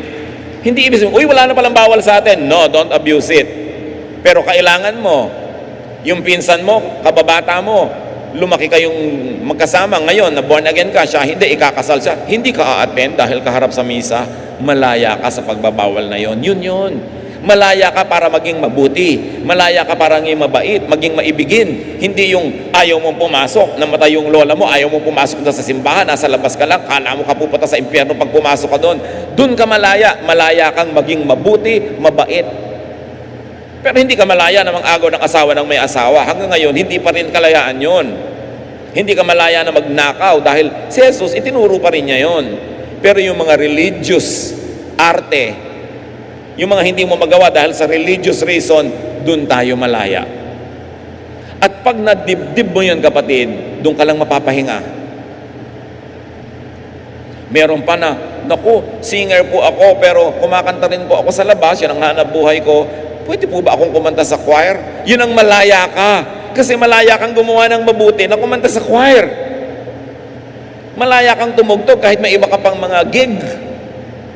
Hindi ibig sabihin, uy, wala na palang bawal sa atin. No, don't abuse it. Pero kailangan mo, yung pinsan mo, kababata mo, lumaki kayong magkasama ngayon, na born again ka, siya hindi, ikakasal siya, hindi ka a-attend dahil kaharap sa misa, malaya ka sa pagbabawal na yon. Yun. Malaya ka para maging mabuti. Malaya ka para maging mabait, maging maibigin. Hindi yung ayaw mong pumasok, namatay yung lola mo, ayaw mong pumasok sa simbahan, nasa labas ka lang, kala mo ka pupunta sa impyerno pag pumasok ka doon. Doon ka malaya. Malaya kang maging mabuti, mabait. Pero hindi ka malaya na mag-agaw ng asawa ng may asawa. Hanggang ngayon, hindi pa rin kalayaan yon. Hindi ka malaya na magnakaw dahil si Jesus, itinuro pa rin niya yon. Pero yung mga religious arte, yung mga hindi mo magawa dahil sa religious reason, dun tayo malaya. At pag nadibdib mo yun, kapatid, dun ka lang mapapahinga. Meron pa na, naku, singer po ako, pero kumakanta rin po ako sa labas, yan ang hanap buhay ko. Pwede po ba akong kumanta sa choir? Yun ang malaya ka. Kasi malaya kang gumawa ng mabuti na kumanta sa choir. Malaya kang tumugtog kahit may iba ka pang mga gig.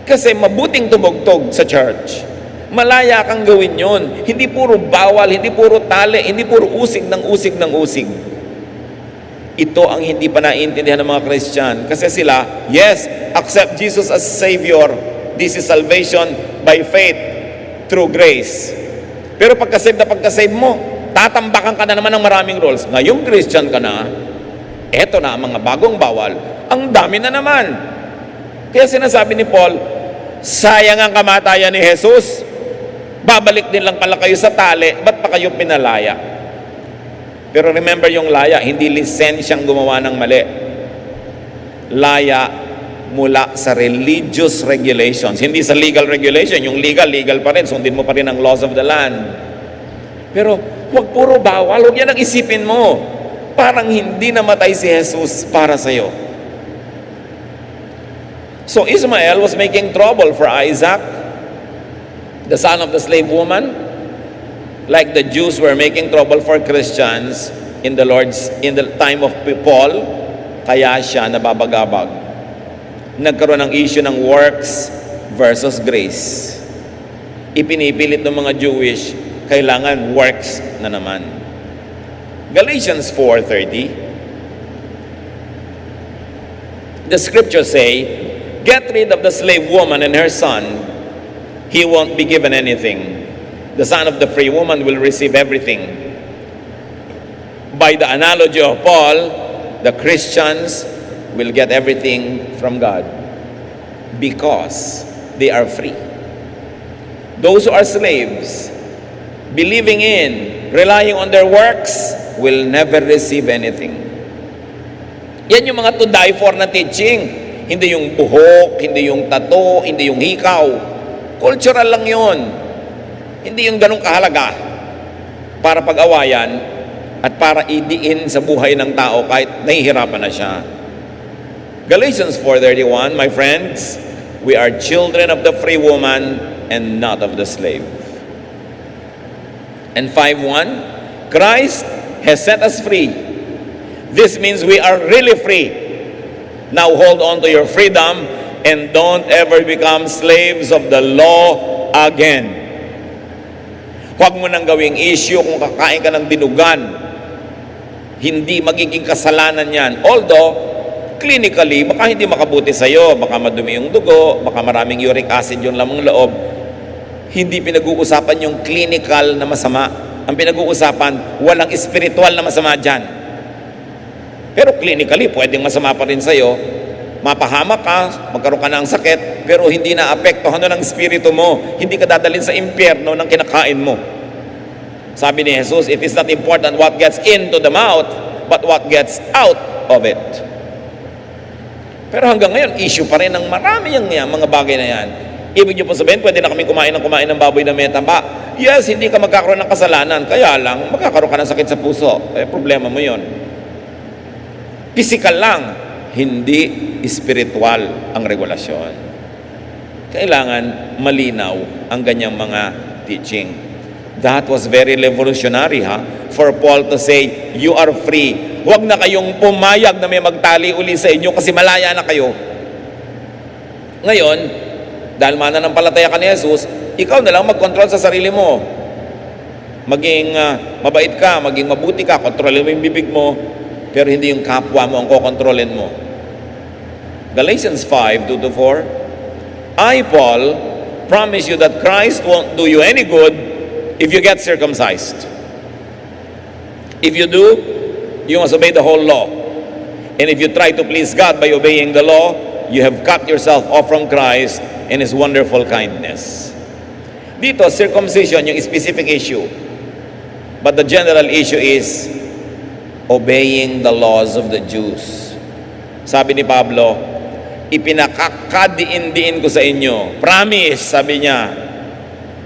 Kasi mabuting tumugtog sa church. Malaya kang gawin yon. Hindi puro bawal, hindi puro tali, hindi puro usig ng usig ng usig. Ito ang hindi pa naiintindihan ng mga Christian. Kasi sila, yes, accept Jesus as Savior. This is salvation by faith through grace. Pero pagkasave na pagkasave mo, tatambakan ka na naman ng maraming rules. Ngayong Christian ka na, eto na ang mga bagong bawal. Ang dami na naman. Kaya sinasabi ni Paul, sayang ang kamatayan ni Jesus. Babalik din lang pala kayo sa tali. Ba't pa kayo pinalaya? Pero remember yung laya, hindi lisensyang gumawa ng mali. Laya mula sa religious regulations. Hindi sa legal regulation. Yung legal pa rin. Sundin mo pa rin ang laws of the land. Pero huwag puro bawal. Huwag yan ang isipin mo. Parang hindi namatay si Jesus para sa'yo. So Ismael was making trouble for Isaac, the son of the slave woman, like the Jews were making trouble for Christians in the time of Paul. Kaya siya nababagabag. Nagkaroon ng issue ng works versus grace. Ipinipilit ng mga Jewish, kailangan works na naman. Galatians 4:30. The scriptures say, get rid of the slave woman and her son. He won't be given anything. The son of the free woman will receive everything. By the analogy of Paul, the Christians will get everything from God because they are free. Those who are slaves, believing in, relying on their works, will never receive anything. Yan yung mga to die for na teaching. Hindi yung buhok, hindi yung tato, hindi yung hikaw. Cultural lang yon. Hindi yung ganong kahalaga para pag-awayan at para idiin sa buhay ng tao kahit nahihirapan na siya. Galatians 4:31, my friends, we are children of the free woman and not of the slave. And 5:1, Christ has set us free. This means we are really free. Now hold on to your freedom and don't ever become slaves of the law again. Huwag mo nang gawing issue kung kakain ka ng dinugan. Hindi magiging kasalanan yan. Although, clinically, baka hindi makabuti sa'yo, baka madumi yung dugo, baka maraming uric acid yung lamang loob. Hindi pinag-uusapan yung clinical na masama. Ang pinag-uusapan, walang spiritual na masama dyan. Pero clinically, pwedeng masama pa rin sa'yo. Mapahamak ka, magkaroon ka ng sakit, pero hindi na apektuhan ng spirito mo. Hindi ka dadalhin sa impyerno ng kinakain mo. Sabi ni Jesus, it is not important what gets into the mouth, but what gets out of it. Pero hanggang ngayon, issue pa rin ng marami yung mga bagay na yan. Ibig niyo po sabihin, pwede na kami kumain ng baboy na may taba. Yes, hindi ka magkakaroon ng kasalanan. Kaya lang, magkakaroon ka ng sakit sa puso. Problema mo yon. Physical lang, hindi spiritual ang regulasyon. Kailangan malinaw ang ganyang mga teaching. That was very revolutionary, for Paul to say, you are free. Huwag na kayong pumayag na may magtali uli sa inyo kasi malaya na kayo. Ngayon, dahil mananampalataya ka ni Jesus, ikaw na lang mag-control sa sarili mo. Maging mabait ka, maging mabuti ka, kontrolin mo yung bibig mo, pero hindi yung kapwa mo ang kokontrolin mo. Galatians 5:2-4, I, Paul, promise you that Christ won't do you any good if you get circumcised. If you do, you must obey the whole law. And if you try to please God by obeying the law, you have cut yourself off from Christ and His wonderful kindness. Dito, circumcision, yung specific issue. But the general issue is obeying the laws of the Jews. Sabi ni Pablo, ipinakakadiin-diin ko sa inyo. Promise, sabi niya,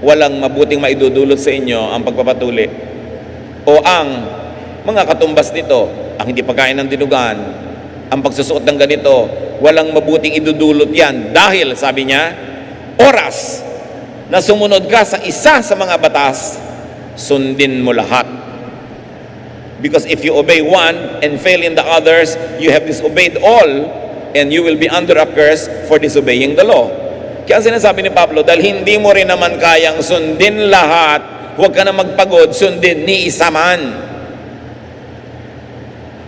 walang mabuting maidudulot sa inyo ang pagpapatuli o ang mga katumbas nito, ang hindi pagkain ng dinugan, ang pagsusuot ng ganito, walang mabuting idudulot yan dahil, sabi niya, oras na sumunod ka sa isa sa mga batas, sundin mo lahat. Because if you obey one and fail in the others, you have disobeyed all and you will be under a curse for disobeying the law. Kaya sinasabi ni Pablo, dahil hindi mo rin naman kayang sundin lahat, huwag ka na magpagod, sundin ni isa man.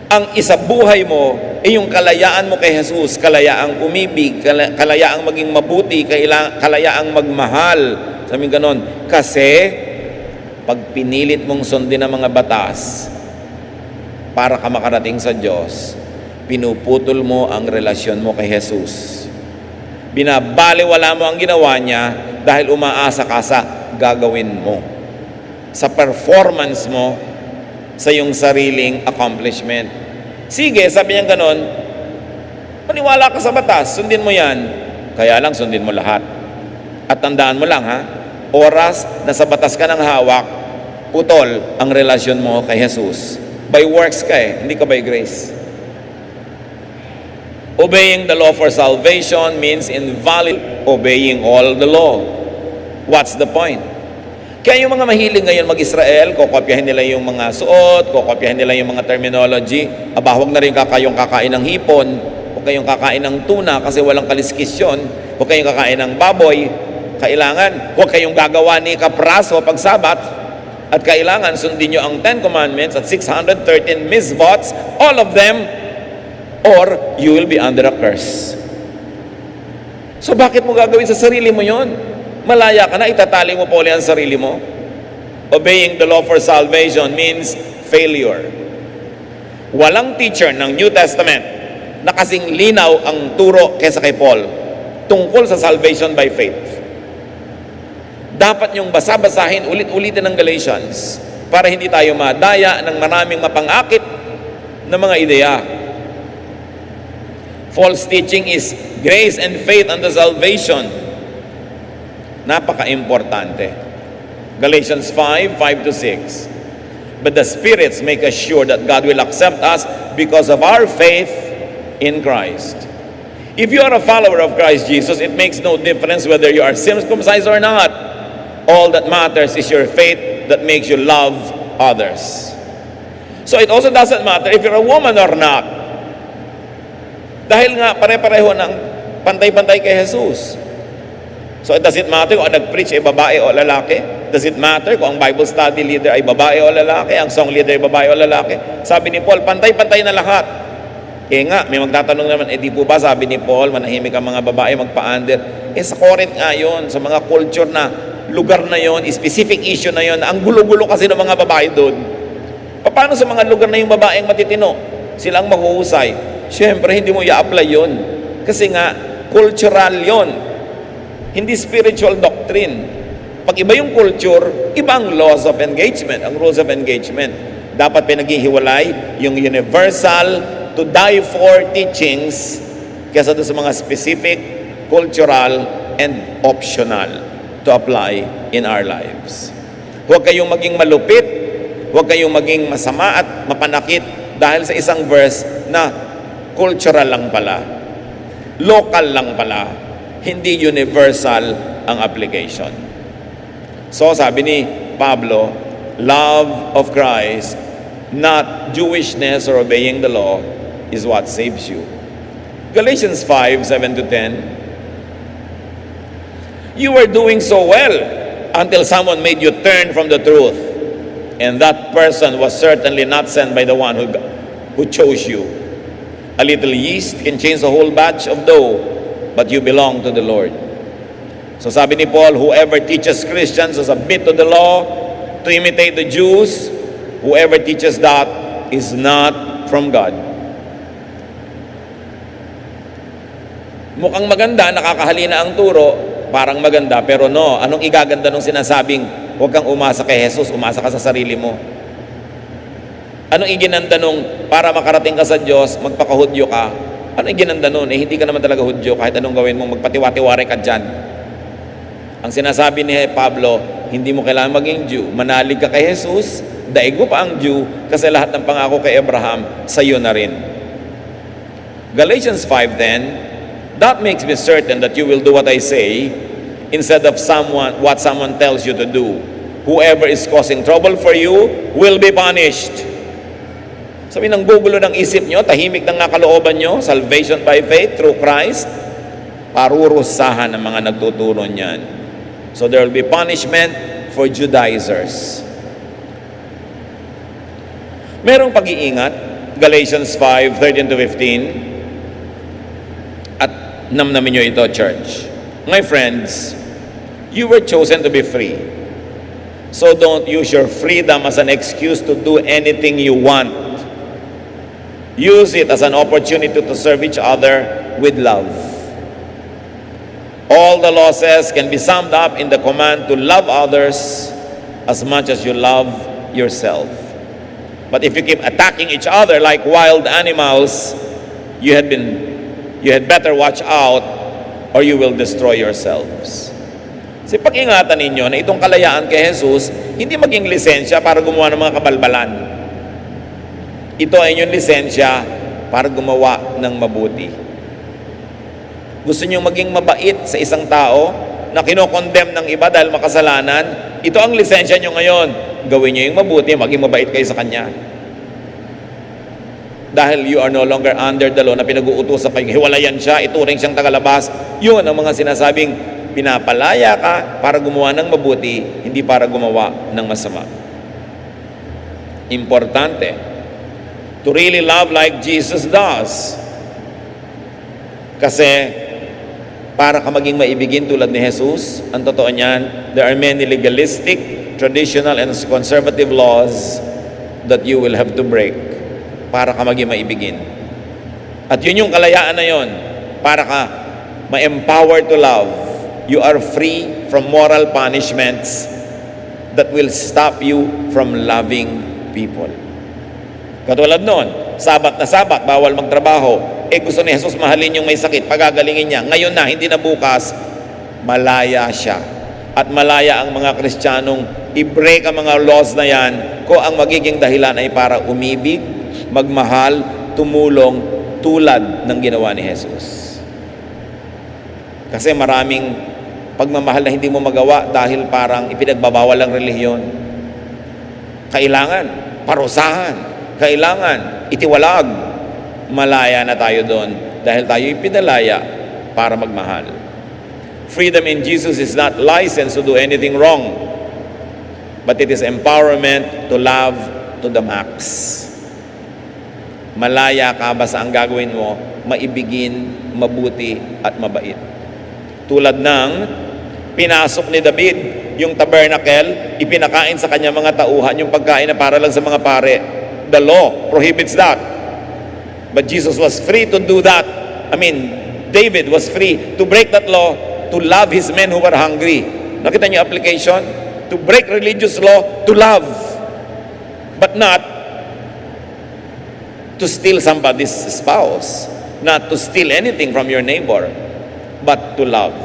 Ang isa buhay mo ay yung kalayaan mo kay Jesus, kalayaang umibig, kalayaang maging mabuti, kalayaang magmahal. Sabi ganon. Kasi, pag pinilit mong sundin ang mga batas para ka makarating sa Diyos, pinuputol mo ang relasyon mo kay Jesus. Binabaliwala mo ang ginawa niya dahil umaasa ka sa gagawin mo, sa performance mo, sa iyong sariling accomplishment. Sige, sabi niya ganon, maniwala ka sa batas, sundin mo yan. Kaya lang, sundin mo lahat. At tandaan mo lang, oras na sa batas ka ng hawak, putol ang relasyon mo kay Jesus. By works ka hindi ka by grace. Obeying the law for salvation means invalid obeying all the law. What's the point? Kaya yung mga mahilig ngayon mag-Israel, kokopyahin nila yung mga suot, kokopyahin nila yung mga terminology, huwag na rin kayong kakain ng hipon, huwag kayong kakain ng tuna kasi walang kaliskis yun, huwag kayong kakain ng baboy, kailangan, huwag kayong gagawa ni kapraso pag sabat, at kailangan sundin nyo ang 10 Commandments at 613 misvots, all of them, or you will be under a curse. So bakit mo gagawin sa sarili mo yon? Malaya ka na, itatali mo pa ulit ang sarili mo. Obeying the law for salvation means failure. Walang teacher ng New Testament na kasing linaw ang turo kesa kay Paul tungkol sa salvation by faith. Dapat niyong basa-basahin ulit-ulitin ng Galatians para hindi tayo madaya ng maraming mapangakit na mga ideya. False teaching is grace and faith unto salvation. Napaka-importante. Galatians 5:5-6. But the spirits make us sure that God will accept us because of our faith in Christ. If you are a follower of Christ Jesus, it makes no difference whether you are circumcised or not. All that matters is your faith that makes you love others. So it also doesn't matter if you're a woman or not. Dahil nga pare-pareho ng pantay-pantay kay Jesus. So does it matter kung ang nag-preach ay babae o lalaki? Does it matter kung ang Bible study leader ay babae o lalaki? Ang song leader ay babae o lalaki? Sabi ni Paul, pantay-pantay na lahat. Nga, may magtatanong naman, di po ba sabi ni Paul, manahimik ang mga babae, magpa-under? Sa Corinth nga yun, sa mga culture na lugar na yon, specific issue na yon, ang gulo-gulo kasi ng mga babae doon. Paano sa mga lugar na yung babaeng matitino? Silang mahuhusay. Siyempre, hindi mo i-apply yun. Kasi nga, cultural yon. Hindi spiritual doctrine. Pag iba yung culture, iba ang laws of engagement, ang rules of engagement. Dapat pinaghihiwalay yung universal to die for teachings kaysa doon sa mga specific, cultural, and optional to apply in our lives. Huwag kayong maging malupit, huwag kayong maging masama at mapanakit dahil sa isang verse na cultural lang pala, local lang pala, hindi universal ang application. So sabi ni Pablo, love of Christ, not Jewishness or obeying the law, is what saves you. Galatians 5:7-10, you were doing so well until someone made you turn from the truth, and that person was certainly not sent by the one who chose you. A little yeast can change a whole batch of dough, but you belong to the Lord. So sabi ni Paul, whoever teaches Christians to submit to the law, to imitate the Jews, whoever teaches that is not from God. Mukhang maganda, nakakahalina ang turo, parang maganda, pero no, anong igaganda nung sinasabing, huwag kang umasa kay Jesus, umasa ka sa sarili mo? Anong iginanda nung para makarating ka sa Diyos, magpakahudyo ka? Anong iginanda nun? Hindi ka naman talaga hudyo, kahit anong gawin mo, magpatiwati-wari ka dyan. Ang sinasabi ni Pablo, hindi mo kailangan maging Jew. Manalig ka kay Jesus, daig mo pa ang Jew, kasi lahat ng pangako kay Abraham, sa iyo na rin. Galatians 5:10, that makes me certain that you will do what I say, instead of what someone tells you to do. Whoever is causing trouble for you will be punished. Sabi ng gugulo ng isip nyo, tahimik ng kalooban nyo, salvation by faith through Christ, parurusahan ng mga nagtuturo niyan. So there will be punishment for Judaizers. Merong pag-iingat, Galatians 5:13-15, at namnamin nyo ito, church. My friends, you were chosen to be free. So don't use your freedom as an excuse to do anything you want. Use it as an opportunity to serve each other with love. All the law says can be summed up in the command to love others as much as you love yourself. But if you keep attacking each other like wild animals, you had better watch out or you will destroy yourselves. Kasi pag-ingatan ninyo na itong kalayaan kay Jesus, hindi maging lisensya para gumawa ng mga kabalbalan. Ito ay inyong lisensya para gumawa ng mabuti. Gusto nyo maging mabait sa isang tao na kinokondem ng iba dahil makasalanan, ito ang lisensya nyo ngayon. Gawin nyo yung mabuti, maging mabait kayo sa kanya. Dahil you are no longer under the law na pinag-uutusan kayo, hiwalayan siya, ituring siyang tagalabas. Yun ang mga sinasabing pinapalaya ka para gumawa ng mabuti, hindi para gumawa ng masama. Importante, to really love like Jesus does. Kasi para ka maging maibigin tulad ni Jesus, ang totoo niyan, there are many legalistic, traditional, and conservative laws that you will have to break para ka maging maibigin. At yun yung kalayaan na yun, para ka ma-empower to love. You are free from moral punishments that will stop you from loving people. Katulad nun, Sabat na Sabat, bawal magtrabaho. Gusto ni Jesus mahalin yung may sakit, pagagalingin niya. Ngayon na, hindi na bukas, malaya siya. At malaya ang mga Kristiyanong i-break ang mga laws na yan kung ang magiging dahilan ay para umibig, magmahal, tumulong tulad ng ginawa ni Jesus. Kasi maraming pagmamahal na hindi mo magawa dahil parang ipinagbabawal ang relihiyon. Kailangan parusahan, kailangan itiwalag. Malaya na tayo doon dahil tayo ipinalaya para magmahal. Freedom in Jesus is not license to do anything wrong, but it is empowerment to love to the max. Malaya ka basta ang gagawin mo, maibigin, mabuti at mabait. Tulad ng pinasok ni David yung tabernacle, ipinakain sa kanya mga tauhan yung pagkain na para lang sa mga pare. The law prohibits that. But Jesus was free to do that. David was free to break that law, to love his men who were hungry. Nakita niyo application? To break religious law, to love. But not to steal somebody's spouse. Not to steal anything from your neighbor. But to love.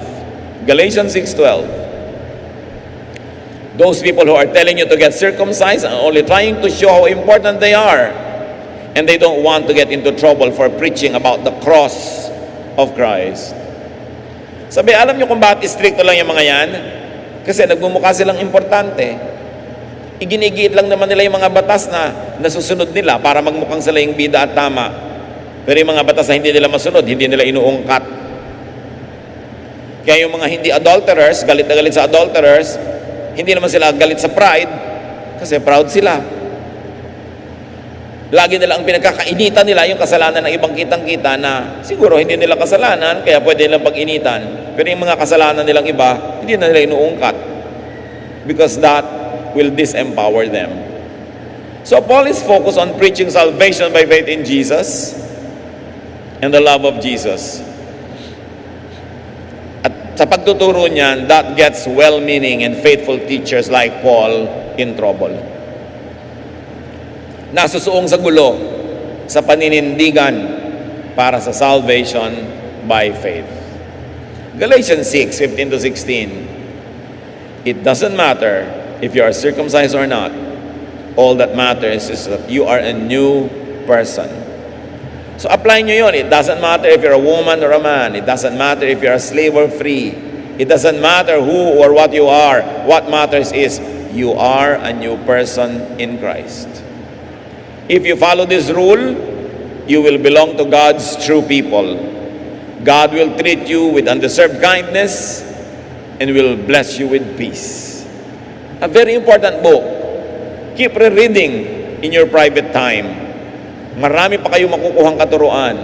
Galatians 6:12. Those people who are telling you to get circumcised are only trying to show how important they are. And they don't want to get into trouble for preaching about the cross of Christ. Sabi, alam nyo kung bakit stricto lang yung mga yan? Kasi nagmumukha silang importante. Iginigiit lang naman nila yung mga batas na nasusunod nila para magmukhang sila yung bida at tama. Pero yung mga batas na hindi nila masunod, hindi nila inuungkat. Kaya yung mga hindi adulterers, galit na galit sa adulterers, hindi naman sila galit sa pride, kasi proud sila. Lagi nila ang pinagkakainitan nila yung kasalanan ng ibang kitang-kita na siguro hindi nila kasalanan, kaya pwede nilang pag-initan. Pero yung mga kasalanan nilang iba, hindi na nila inuungkat. Because that will disempower them. So Paul is focused on preaching salvation by faith in Jesus and the love of Jesus. At sa pagtuturo niyan, that gets well-meaning and faithful teachers like Paul in trouble. Nasusuong sa gulo, sa paninindigan para sa salvation by faith. Galatians 6:15-16. It doesn't matter if you are circumcised or not. All that matters is that you are a new person. So apply nyo yun. It doesn't matter if you're a woman or a man. It doesn't matter if you're a slave or free. It doesn't matter who or what you are. What matters is you are a new person in Christ. If you follow this rule, you will belong to God's true people. God will treat you with undeserved kindness and will bless you with peace. A very important book. Keep rereading in your private time. Marami pa kayong makukuhang katuruan.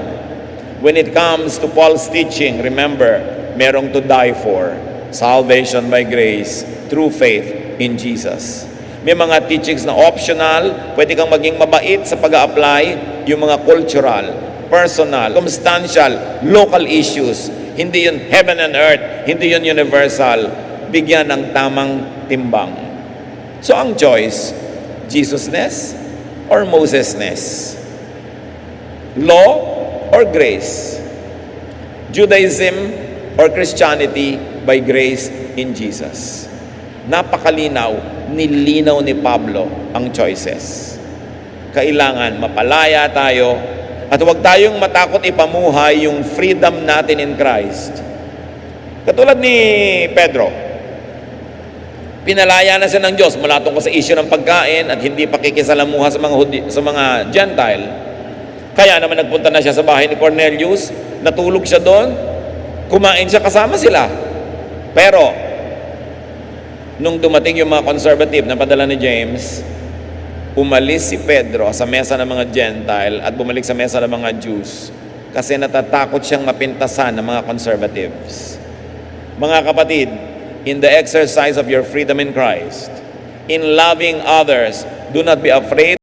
When it comes to Paul's teaching, remember, merong to die for. Salvation by grace through faith in Jesus. May mga teachings na optional, pwede kang maging mabait sa pag-a-apply, yung mga cultural, personal, circumstantial, local issues. Hindi yun heaven and earth, hindi yun universal. Bigyan ng tamang timbang. So ang choice, Jesusness or Mosesness? Law or grace? Judaism or Christianity by grace in Jesus? Napakalinaw, nilinaw ni Pablo ang choices. Kailangan mapalaya tayo at huwag tayong matakot ipamuhay yung freedom natin in Christ. Katulad ni Pedro, pinalaya na siya ng Diyos mula tungkol sa issue ng pagkain at hindi pakikisalamuha sa mga Gentile. Kaya naman nagpunta na siya sa bahay ni Cornelius, natulog siya doon, kumain siya kasama sila. Pero nung dumating yung mga conservative na padala ni James, umalis si Pedro sa mesa ng mga Gentile at bumalik sa mesa ng mga Jews kasi natatakot siyang mapintasan ng mga conservatives. Mga kapatid, in the exercise of your freedom in Christ, in loving others, do not be afraid